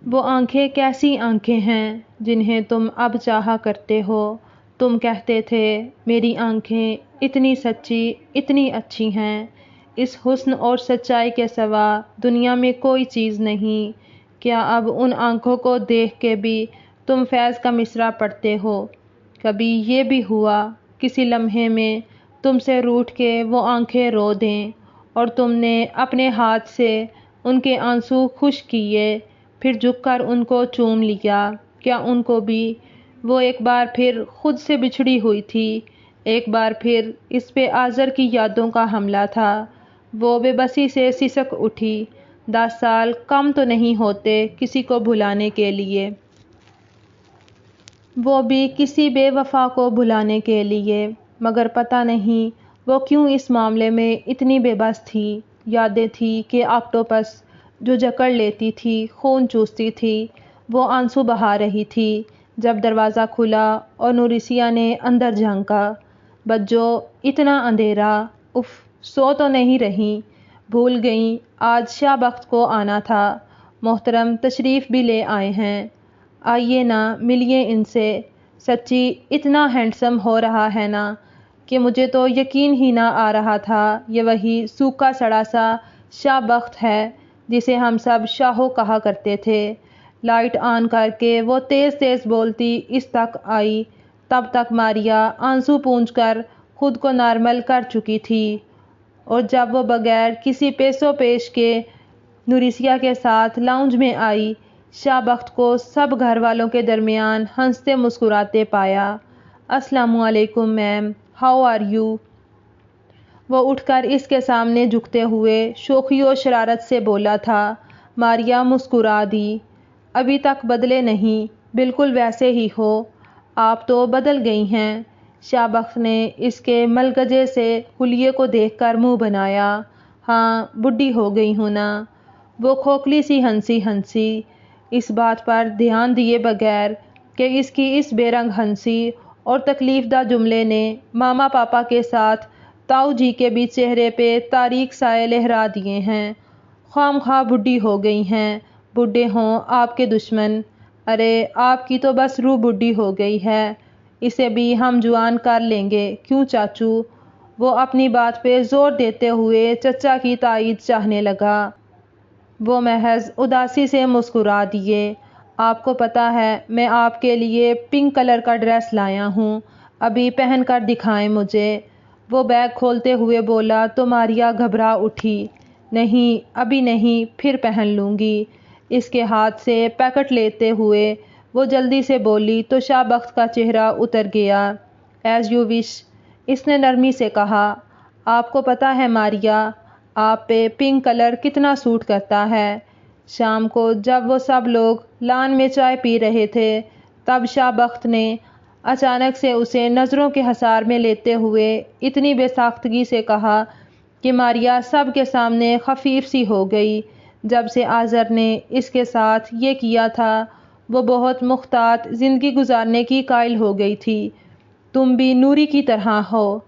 وہ آنکھیں کیسی آنکھیں ہیں جنہیں تم اب چاہا کرتے ہو۔ تم کہتے تھے میری آنکھیں اتنی سچی اتنی اچھی ہیں، اس حسن اور سچائی کے سوا دنیا میں کوئی چیز نہیں۔ کیا اب ان آنکھوں کو دیکھ کے بھی تم فیض کا مصرع پڑھتے ہو؟ کبھی یہ بھی ہوا کسی لمحے میں تم سے روٹھ کے وہ آنکھیں رو دیں اور تم نے اپنے ہاتھ سے ان کے آنسو خشک کیے، پھر جھک کر ان کو چوم لیا؟ کیا ان کو بھی وہ ایک بار پھر خود سے بچھڑی ہوئی تھی، ایک بار پھر اس پہ آزر کی یادوں کا حملہ تھا؟ وہ بے بسی سے سسک اٹھی۔ 10 سال کم تو نہیں ہوتے کسی کو بھلانے کے لیے، وہ بھی کسی بے وفا کو بھلانے کے لیے، مگر پتہ نہیں وہ کیوں اس معاملے میں اتنی بے بس تھی۔ یادیں تھی کہ آکٹوپس جو جکڑ لیتی تھی، خون چوستی تھی، وہ آنسو بہا رہی تھی جب دروازہ کھلا اور نورسیہ نے اندر جھانکا۔ بجو اتنا اندھیرا، اف سو تو نہیں رہیں؟ بھول گئیں آج شاہ بخت کو آنا تھا، محترم تشریف بھی لے آئے ہیں، آئیے نا ملیے ان سے۔ سچی اتنا ہینڈسم ہو رہا ہے نا کہ مجھے تو یقین ہی نہ آ رہا تھا یہ وہی سوکھا سڑا سا شاہ بخت ہے جسے ہم سب شاہو کہا کرتے تھے۔ لائٹ آن کر کے وہ تیز تیز بولتی اس تک آئی، تب تک ماریا آنسو پونچھ کر خود کو نارمل کر چکی تھی، اور جب وہ بغیر کسی پیسو پیش کے نورسیہ کے ساتھ لاؤنج میں آئی، شاہ بخت کو سب گھر والوں کے درمیان ہنستے مسکراتے پایا۔ السلام علیکم میم، ہاؤ آر یو؟ وہ اٹھ کر اس کے سامنے جھکتے ہوئے شوخی و شرارت سے بولا تھا۔ ماریا مسکرا دی۔ ابھی تک بدلے نہیں، بالکل ویسے ہی ہو، آپ تو بدل گئی ہیں۔ شاہ بخت نے اس کے ملگجے سے حلیے کو دیکھ کر منہ بنایا۔ ہاں بڈھی ہو گئی ہوں نا۔ وہ کھوکھلی سی ہنسی اس بات پر دھیان دیے بغیر کہ اس کی اس بے رنگ ہنسی اور تکلیف دہ جملے نے ماما پاپا کے ساتھ تاؤ جی کے بھی چہرے پہ تاریک سائے لہرا دیے ہیں۔ خواہ مخواہ بڈھی ہو گئی ہیں، بڈھے ہوں آپ کے دشمن۔ ارے آپ کی تو بس روح بڈھی ہو گئی ہے، اسے بھی ہم جوان کر لیں گے کیوں چاچو؟ وہ اپنی بات پہ زور دیتے ہوئے چچا کی تائید چاہنے لگا۔ وہ محض اداسی سے مسکرا دیے۔ آپ کو پتہ ہے میں آپ کے لیے پنک کلر کا ڈریس لایا ہوں، ابھی پہن کر دکھائیں مجھے؟ وہ بیگ کھولتے ہوئے بولا تو ماریا گھبرا اٹھی۔ نہیں ابھی نہیں، پھر پہن لوں گی۔ اس کے ہاتھ سے پیکٹ لیتے ہوئے وہ جلدی سے بولی تو شاہ بخت کا چہرہ اتر گیا۔ ایز یو وش، اس نے نرمی سے کہا۔ آپ کو پتہ ہے ماریا، آپ پہ پنک کلر کتنا سوٹ کرتا ہے۔ شام کو جب وہ سب لوگ لان میں چائے پی رہے تھے، تب شاہ بخت نے اچانک سے اسے نظروں کے حصار میں لیتے ہوئے اتنی بے ساختگی سے کہا کہ ماریا سب کے سامنے خفیف سی ہو گئی۔ جب سے آذر نے اس کے ساتھ یہ کیا تھا، وہ بہت محتاط زندگی گزارنے کی قائل ہو گئی تھی۔ تم بھی نوری کی طرح ہو،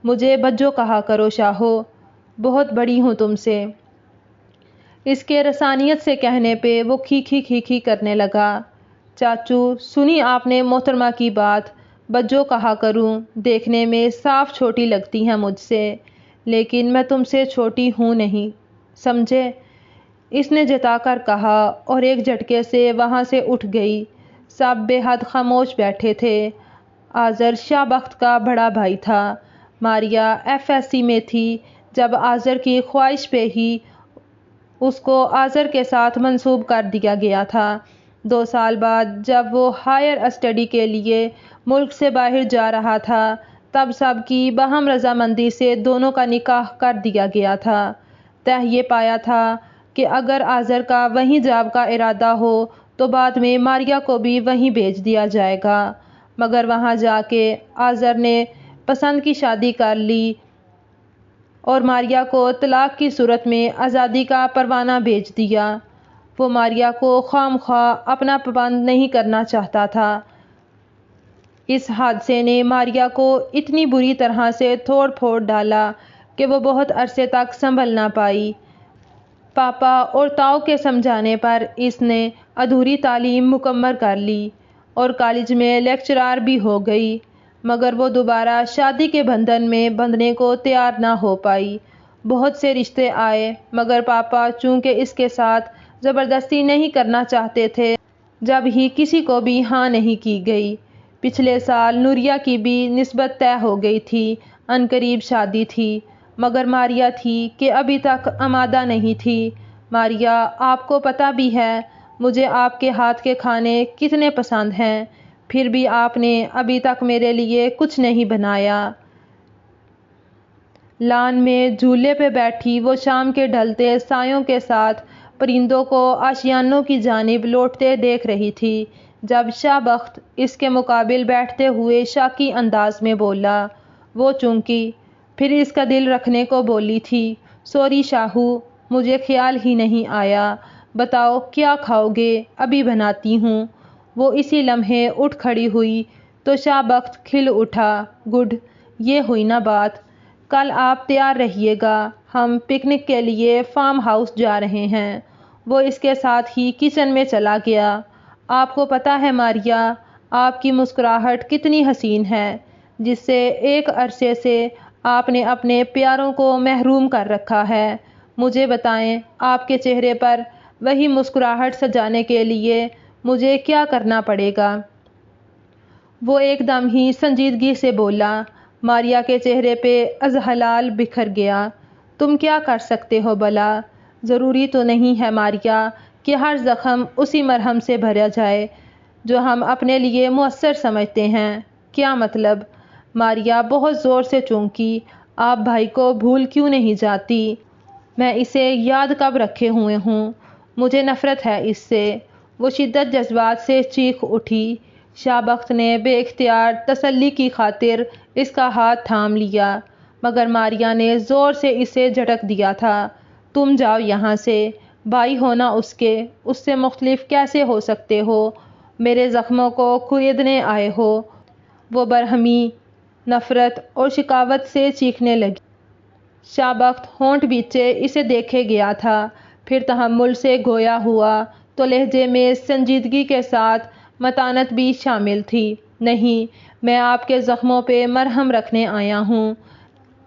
مجھے بجو کہا کرو شاہو، بہت بڑی ہوں تم سے۔ اس کے رسانیت سے کہنے پہ وہ کھی کرنے لگا۔ چاچو سنی آپ نے محترمہ کی بات، بجو کہا کروں، دیکھنے میں صاف چھوٹی لگتی ہیں مجھ سے، لیکن میں تم سے چھوٹی ہوں نہیں، سمجھے؟ اس نے جتا کر کہا اور ایک جھٹکے سے وہاں سے اٹھ گئی۔ سب بے حد خاموش بیٹھے تھے۔ آذر شاہ بخت کا بڑا بھائی تھا۔ ماریا FSC میں تھی جب آذر کی خواہش پہ ہی اس کو آذر کے ساتھ منسوب کر دیا گیا تھا۔ 2 سال بعد جب وہ ہائر اسٹڈی کے لیے ملک سے باہر جا رہا تھا، تب سب کی باہم رضامندی سے دونوں کا نکاح کر دیا گیا تھا۔ طے یہ پایا تھا کہ اگر آذر کا وہیں جاب کا ارادہ ہو تو بعد میں ماریا کو بھی وہیں بھیج دیا جائے گا، مگر وہاں جا کے آذر نے پسند کی شادی کر لی اور ماریا کو طلاق کی صورت میں آزادی کا پروانہ بھیج دیا۔ وہ ماریا کو خواہ مخواہ اپنا پابند نہیں کرنا چاہتا تھا۔ اس حادثے نے ماریا کو اتنی بری طرح سے توڑ پھوڑ ڈالا کہ وہ بہت عرصے تک سنبھل نہ پائی۔ پاپا اور تاؤ کے سمجھانے پر اس نے ادھوری تعلیم مکمل کر لی اور کالج میں لیکچرار بھی ہو گئی، مگر وہ دوبارہ شادی کے بندھن میں بندھنے کو تیار نہ ہو پائی۔ بہت سے رشتے آئے، مگر پاپا چونکہ اس کے ساتھ زبردستی نہیں کرنا چاہتے تھے، جب ہی کسی کو بھی ہاں نہیں کی گئی۔ پچھلے سال نوریہ کی بھی نسبت طے ہو گئی تھی، عنقریب شادی تھی، مگر ماریہ تھی کہ ابھی تک آمادہ نہیں تھی۔ ماریہ، آپ کو پتہ بھی ہے مجھے آپ کے ہاتھ کے کھانے کتنے پسند ہیں، پھر بھی آپ نے ابھی تک میرے لیے کچھ نہیں بنایا۔ لان میں جھولے پہ بیٹھی وہ شام کے ڈھلتے سایوں کے ساتھ پرندوں کو آشیانوں کی جانب لوٹتے دیکھ رہی تھی، جب شاہ بخت اس کے مقابل بیٹھتے ہوئے شاکی انداز میں بولا۔ وہ چونکی، پھر اس کا دل رکھنے کو بولی تھی، سوری شاہو، مجھے خیال ہی نہیں آیا، بتاؤ کیا کھاؤ گے، ابھی بناتی ہوں۔ وہ اسی لمحے اٹھ کھڑی ہوئی تو شاہ بخت کھل اٹھا، گڈ، یہ ہوئی نا بات، کل آپ تیار رہیے گا، ہم پکنک کے لیے فارم ہاؤس جا رہے ہیں۔ وہ اس کے ساتھ ہی کچن میں چلا گیا۔ آپ کو پتہ ہے ماریہ، آپ کی مسکراہٹ کتنی حسین ہے، جس سے ایک عرصے سے آپ نے اپنے پیاروں کو محروم کر رکھا ہے۔ مجھے بتائیں، آپ کے چہرے پر وہی مسکراہٹ سجانے کے لیے مجھے کیا کرنا پڑے گا؟ وہ ایک دم ہی سنجیدگی سے بولا۔ ماریہ کے چہرے پہ اضحلال بکھر گیا۔ تم کیا کر سکتے ہو بھلا؟ ضروری تو نہیں ہے ماریہ کہ ہر زخم اسی مرہم سے بھرا جائے جو ہم اپنے لیے مؤثر سمجھتے ہیں۔ کیا مطلب؟ ماریہ بہت زور سے چونکی۔ آپ بھائی کو بھول کیوں نہیں جاتی؟ میں اسے یاد کب رکھے ہوئے ہوں، مجھے نفرت ہے اس سے۔ وہ شدت جذبات سے چیخ اٹھی۔ شاہ بخت نے بے اختیار تسلی کی خاطر اس کا ہاتھ تھام لیا، مگر ماریہ نے زور سے اسے جھٹک دیا تھا۔ تم جاؤ یہاں سے، بھائی ہو نا اس کے، اس سے مختلف کیسے ہو سکتے ہو؟ میرے زخموں کو کریدنے آئے ہو؟ وہ برہمی، نفرت اور شکایت سے چیخنے لگی۔ شاہ بخت ہونٹ بیچے اسے دیکھے گیا تھا، پھر تحمل سے گویا ہوا تو لہجے میں سنجیدگی کے ساتھ متانت بھی شامل تھی۔ نہیں، میں آپ کے زخموں پہ مرہم رکھنے آیا ہوں۔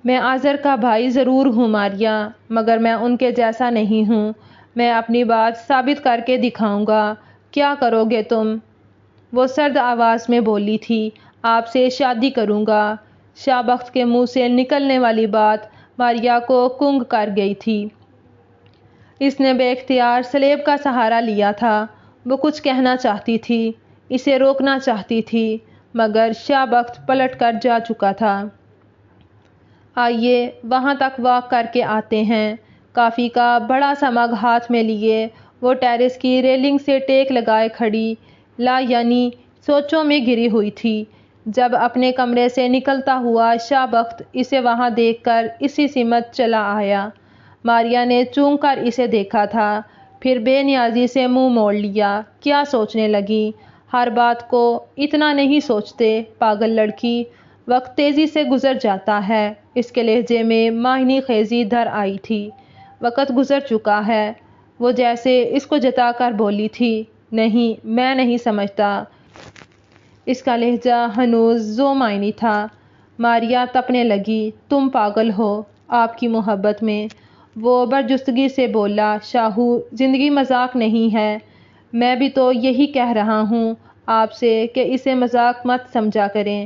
میں آذر کا بھائی ضرور ہوں ماریہ، مگر میں ان کے جیسا نہیں ہوں۔ میں اپنی بات ثابت کر کے دکھاؤں گا۔ کیا کرو گے تم؟ وہ سرد آواز میں بولی تھی، آپ سے شادی کروں گا۔ شاہ بخت کے منہ سے نکلنے والی بات ماریہ کو کنگ کر گئی تھی۔ اس نے بے اختیار سلیب کا سہارا لیا تھا۔ وہ کچھ کہنا چاہتی تھی، اسے روکنا چاہتی تھی، مگر شاہ بخت پلٹ کر جا چکا تھا۔ آئیے وہاں تک واک کر کے آتے ہیں۔ کافی کا بڑا سا مگ ہاتھ میں لیے وہ ٹیرس کی ریلنگ سے ٹیک لگائے کھڑی لا یعنی سوچوں میں گری ہوئی تھی، جب اپنے کمرے سے نکلتا ہوا شاہ بخت اسے وہاں دیکھ کر اسی سمت چلا آیا۔ ماریہ نے چونک کر اسے دیکھا تھا، پھر بے نیازی سے منہ موڑ لیا۔ کیا سوچنے لگی؟ ہر بات کو اتنا نہیں سوچتے پاگل لڑکی، وقت تیزی سے گزر جاتا ہے۔ اس کے لہجے میں ماہنی خیزی دھر آئی تھی۔ وقت گزر چکا ہے، وہ جیسے اس کو جتا کر بولی تھی۔ نہیں، میں نہیں سمجھتا۔ اس کا لہجہ ہنوز ذو معنی تھا۔ ماریہ تپنے لگی، تم پاگل ہو آپ کی محبت میں۔ وہ برجستگی سے بولا، شاہو، زندگی مذاق نہیں ہے۔ میں بھی تو یہی کہہ رہا ہوں آپ سے کہ اسے مذاق مت سمجھا کریں۔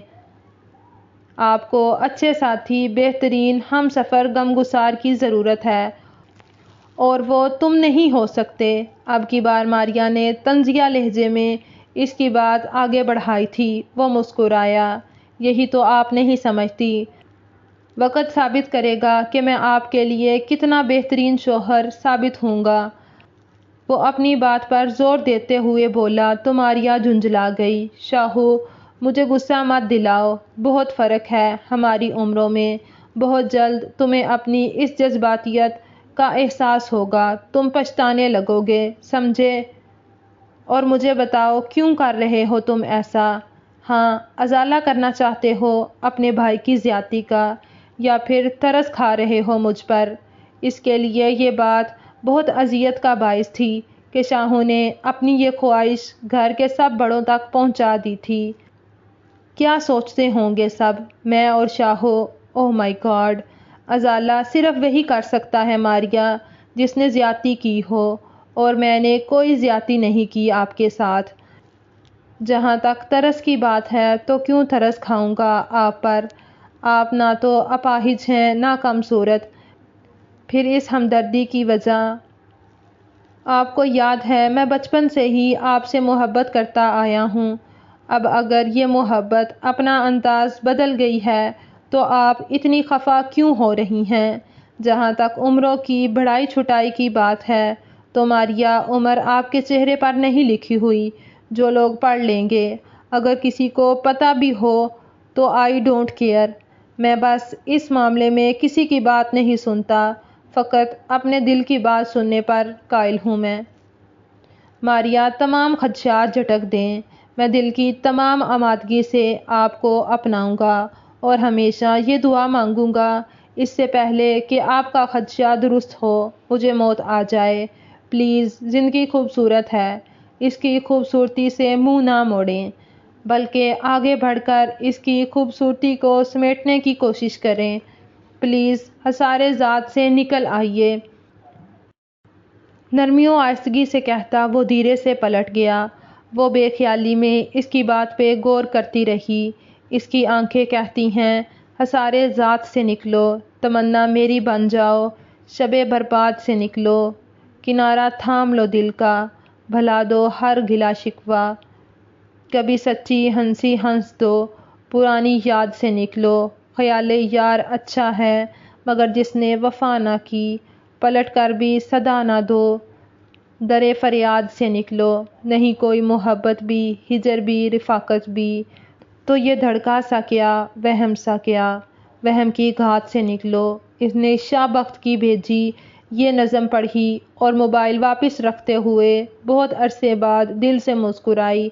آپ کو اچھے ساتھی، بہترین ہم سفر غمگسار کی ضرورت ہے، اور وہ تم نہیں ہو سکتے۔ اب کی بار ماریہ نے طنزیہ لہجے میں اس کی بات آگے بڑھائی تھی۔ وہ مسکرایا، یہی تو آپ نہیں سمجھتی۔ وقت ثابت کرے گا کہ میں آپ کے لیے کتنا بہترین شوہر ثابت ہوں گا۔ وہ اپنی بات پر زور دیتے ہوئے بولا تو ماریہ جھنجھلا گئی۔ شاہو، مجھے غصہ مت دلاؤ، بہت فرق ہے ہماری عمروں میں۔ بہت جلد تمہیں اپنی اس جذباتیت کا احساس ہوگا، تم پچھتانے لگو گے، سمجھے؟ اور مجھے بتاؤ کیوں کر رہے ہو تم ایسا؟ ہاں، ازالہ کرنا چاہتے ہو اپنے بھائی کی زیادتی کا، یا پھر ترس کھا رہے ہو مجھ پر؟ اس کے لیے یہ بات بہت اذیت کا باعث تھی کہ شاہوں نے اپنی یہ خواہش گھر کے سب بڑوں تک پہنچا دی تھی۔ کیا سوچتے ہوں گے سب، میں اور شاہو، اوہ مائی گاڈ، ازالہ صرف وہی کر سکتا ہے ماریا جس نے زیادتی کی ہو، اور میں نے کوئی زیادتی نہیں کی آپ کے ساتھ۔ جہاں تک ترس کی بات ہے تو کیوں ترس کھاؤں گا آپ پر؟ آپ نہ تو اپاہج ہیں نہ کم صورت، پھر اس ہمدردی کی وجہ؟ آپ کو یاد ہے میں بچپن سے ہی آپ سے محبت کرتا آیا ہوں، اب اگر یہ محبت اپنا انداز بدل گئی ہے تو آپ اتنی خفا کیوں ہو رہی ہیں؟ جہاں تک عمروں کی بڑائی چھٹائی کی بات ہے تو ماریا، عمر آپ کے چہرے پر نہیں لکھی ہوئی جو لوگ پڑھ لیں گے، اگر کسی کو پتہ بھی ہو تو آئی ڈونٹ کیئر، میں بس اس معاملے میں کسی کی بات نہیں سنتا، فقط اپنے دل کی بات سننے پر قائل ہوں میں۔ ماریا، تمام خدشات جھٹک دیں، میں دل کی تمام آمادگی سے آپ کو اپناؤں گا اور ہمیشہ یہ دعا مانگوں گا، اس سے پہلے کہ آپ کا خدشہ درست ہو مجھے موت آ جائے، پلیز، زندگی خوبصورت ہے، اس کی خوبصورتی سے منہ نہ موڑیں، بلکہ آگے بڑھ کر اس کی خوبصورتی کو سمیٹنے کی کوشش کریں، پلیز، حصارِ ذات سے نکل آئیے۔ نرمی و آہستگی سے کہتا وہ دھیرے سے پلٹ گیا۔ وہ بے خیالی میں اس کی بات پہ غور کرتی رہی۔ اس کی آنکھیں کہتی ہیں، حصارِ ذات سے نکلو، تمنا میری بن جاؤ، شب برباد سے نکلو، کنارہ تھام لو دل کا، بھلا دو ہر گلہ شکوہ، کبھی سچی ہنسی ہنس دو، پرانی یاد سے نکلو، خیال یار اچھا ہے مگر جس نے وفا نہ کی، پلٹ کر بھی صدا نہ دو، در فریاد سے نکلو، نہیں کوئی محبت بھی، ہجر بھی، رفاقت بھی، تو یہ دھڑکا سا کیا، وہم سا کیا، وہم کی گھات سے نکلو۔ اس نے شاہ بخت کی بھیجی یہ نظم پڑھی اور موبائل واپس رکھتے ہوئے بہت عرصے بعد دل سے مسکرائی۔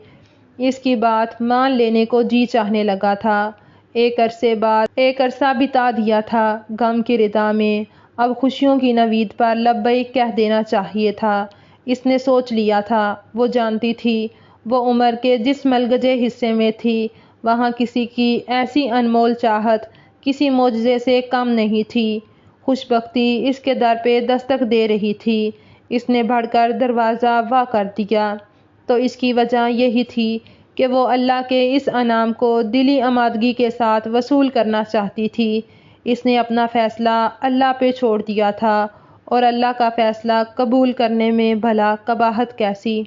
اس کی بات مان لینے کو جی چاہنے لگا تھا، ایک عرصہ بتا دیا تھا غم کی ردا میں، اب خوشیوں کی نوید پر لبیک کہہ دینا چاہیے تھا۔ اس نے سوچ لیا تھا، وہ جانتی تھی وہ عمر کے جس ملگجے حصے میں تھی وہاں کسی کی ایسی انمول چاہت کسی معجزے سے کم نہیں تھی، خوش بختی اس کے در پہ دستک دے رہی تھی۔ اس نے بڑھ کر دروازہ وا کر دیا تو اس کی وجہ یہی تھی کہ وہ اللہ کے اس انعام کو دلی آمادگی کے ساتھ وصول کرنا چاہتی تھی۔ اس نے اپنا فیصلہ اللہ پہ چھوڑ دیا تھا اور اللہ کا فیصلہ قبول کرنے میں بھلا قباحت کیسی